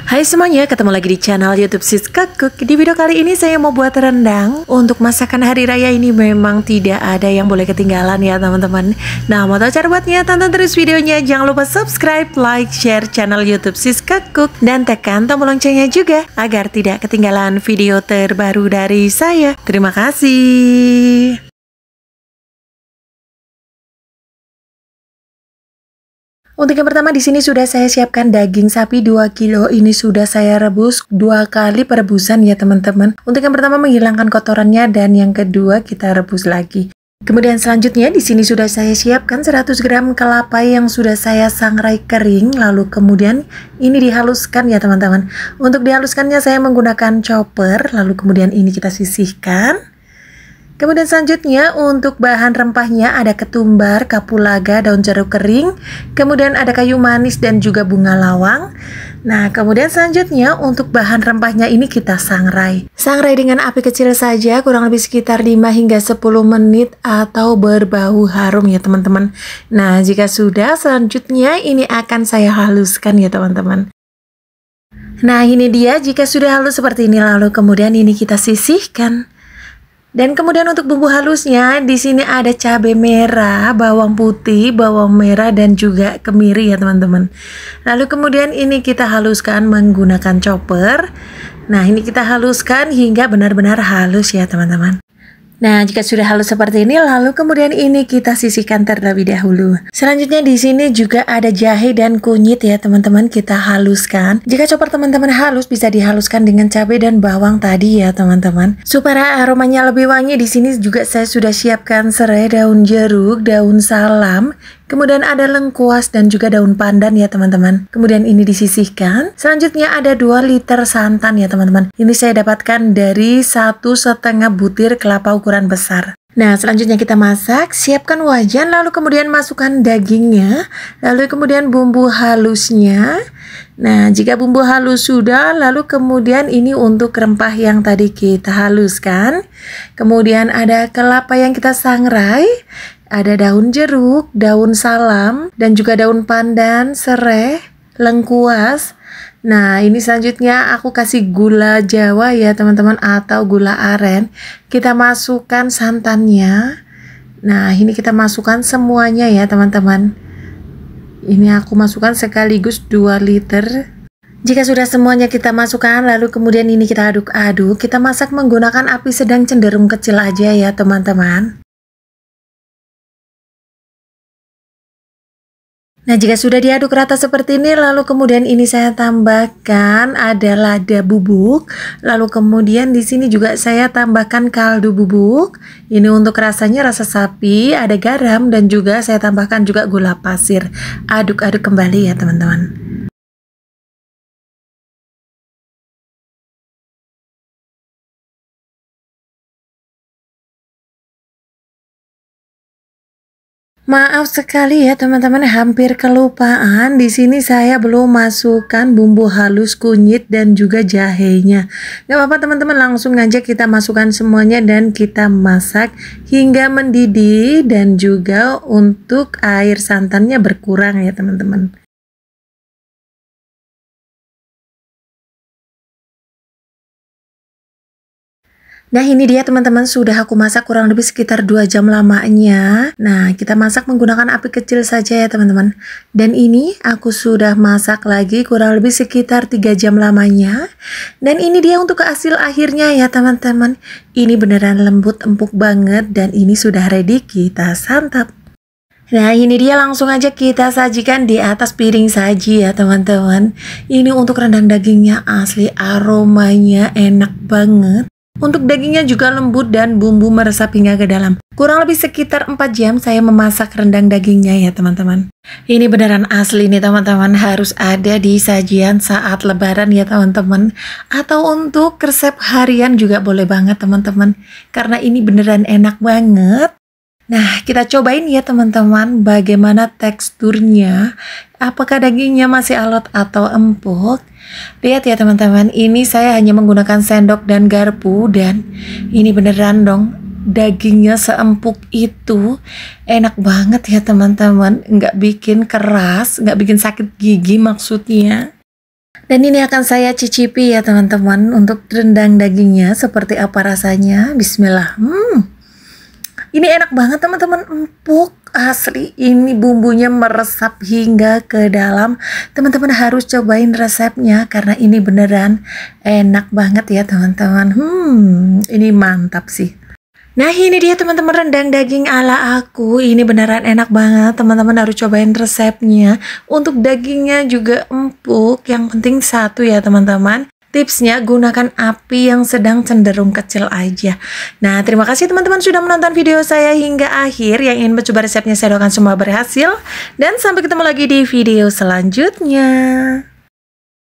Hai semuanya, ketemu lagi di channel YouTube Siska Cook. Di video kali ini saya mau buat rendang. Untuk masakan hari raya ini memang tidak ada yang boleh ketinggalan ya teman-teman. Nah, mau tahu cara buatnya? Tonton terus videonya. Jangan lupa subscribe, like, share channel YouTube Siska Cook, dan tekan tombol loncengnya juga agar tidak ketinggalan video terbaru dari saya. Terima kasih. Untuk yang pertama di sini sudah saya siapkan daging sapi 2 kilo. Ini sudah saya rebus 2 kali perebusan ya teman-teman. Untuk yang pertama menghilangkan kotorannya, dan yang kedua kita rebus lagi. Kemudian selanjutnya di sini sudah saya siapkan 100 gram kelapa yang sudah saya sangrai kering. Lalu kemudian ini dihaluskan ya teman-teman. Untuk dihaluskannya saya menggunakan chopper. Lalu kemudian ini kita sisihkan. Kemudian selanjutnya untuk bahan rempahnya ada ketumbar, kapulaga, daun jeruk kering, kemudian ada kayu manis dan juga bunga lawang. Nah, kemudian selanjutnya untuk bahan rempahnya ini kita sangrai. Sangrai dengan api kecil saja, kurang lebih sekitar 5 hingga 10 menit atau berbau harum ya teman-teman. Nah, jika sudah, selanjutnya ini akan saya haluskan ya teman-teman. Nah, ini dia jika sudah halus seperti ini, lalu kemudian ini kita sisihkan. Dan kemudian untuk bumbu halusnya di sini ada cabai merah, bawang putih, bawang merah dan juga kemiri ya teman-teman. Lalu kemudian ini kita haluskan menggunakan chopper. Nah, ini kita haluskan hingga benar-benar halus ya teman-teman. Nah, jika sudah halus seperti ini, lalu kemudian ini kita sisihkan terlebih dahulu. Selanjutnya di sini juga ada jahe dan kunyit ya teman-teman, kita haluskan. Jika chopper teman-teman halus, bisa dihaluskan dengan cabai dan bawang tadi ya teman-teman. Supaya aromanya lebih wangi, di sini juga saya sudah siapkan serai, daun jeruk, daun salam, kemudian ada lengkuas dan juga daun pandan ya teman-teman. Kemudian ini disisihkan. Selanjutnya ada 2 liter santan ya teman-teman. Ini saya dapatkan dari 1,5 butir kelapa ukuran besar. Nah, selanjutnya kita masak. Siapkan wajan, lalu kemudian masukkan dagingnya, lalu kemudian bumbu halusnya. Nah, jika bumbu halus sudah, lalu kemudian ini untuk rempah yang tadi kita haluskan. Kemudian ada kelapa yang kita sangrai. Ada daun jeruk, daun salam, dan juga daun pandan, serai, lengkuas. Nah, ini selanjutnya aku kasih gula Jawa ya teman-teman, atau gula aren. Kita masukkan santannya. Nah, ini kita masukkan semuanya ya teman-teman. Ini aku masukkan sekaligus 2 liter. Jika sudah semuanya kita masukkan, lalu kemudian ini kita aduk-aduk. Kita masak menggunakan api sedang cenderung kecil aja ya teman-teman. Nah, jika sudah diaduk rata seperti ini, lalu kemudian ini saya tambahkan ada lada bubuk. Lalu kemudian di sini juga saya tambahkan kaldu bubuk. Ini untuk rasanya rasa sapi, ada garam dan juga saya tambahkan juga gula pasir. Aduk-aduk kembali ya teman-teman. Maaf sekali ya teman-teman, hampir kelupaan. Di sini saya belum masukkan bumbu halus, kunyit dan juga jahenya. Gak apa-apa teman-teman, langsung aja kita masukkan semuanya dan kita masak hingga mendidih, dan juga untuk air santannya berkurang ya teman-teman. Nah, ini dia teman-teman, sudah aku masak kurang lebih sekitar 2 jam lamanya. Nah, kita masak menggunakan api kecil saja ya teman-teman. Dan ini aku sudah masak lagi kurang lebih sekitar 3 jam lamanya. Dan ini dia untuk hasil akhirnya ya teman-teman. Ini beneran lembut, empuk banget, dan ini sudah ready kita santap. Nah, ini dia, langsung aja kita sajikan di atas piring saji ya teman-teman. Ini untuk rendang dagingnya asli aromanya enak banget. Untuk dagingnya juga lembut dan bumbu meresap hingga ke dalam. Kurang lebih sekitar 4 jam saya memasak rendang dagingnya ya teman-teman. Ini beneran asli nih teman-teman, harus ada di sajian saat lebaran ya teman-teman. Atau untuk resep harian juga boleh banget teman-teman. Karena ini beneran enak banget. Nah, kita cobain ya teman-teman bagaimana teksturnya. Apakah dagingnya masih alot atau empuk? Lihat ya teman-teman, ini saya hanya menggunakan sendok dan garpu, dan ini beneran dong dagingnya seempuk itu. Enak banget ya teman-teman, nggak bikin keras, nggak bikin sakit gigi maksudnya. Dan ini akan saya cicipi ya teman-teman, untuk rendang dagingnya seperti apa rasanya. Bismillah. Ini enak banget teman-teman, empuk asli. Ini bumbunya meresap hingga ke dalam. Teman-teman harus cobain resepnya karena ini beneran enak banget ya teman-teman. Ini mantap sih. Nah ini dia teman-teman, rendang daging ala aku. Ini beneran enak banget, teman-teman harus cobain resepnya. Untuk dagingnya juga empuk, yang penting satu ya teman-teman. Tipsnya gunakan api yang sedang cenderung kecil aja. Nah terima kasih teman-teman sudah menonton video saya hingga akhir. Yang ingin mencoba resepnya saya doakan semua berhasil. Dan sampai ketemu lagi di video selanjutnya.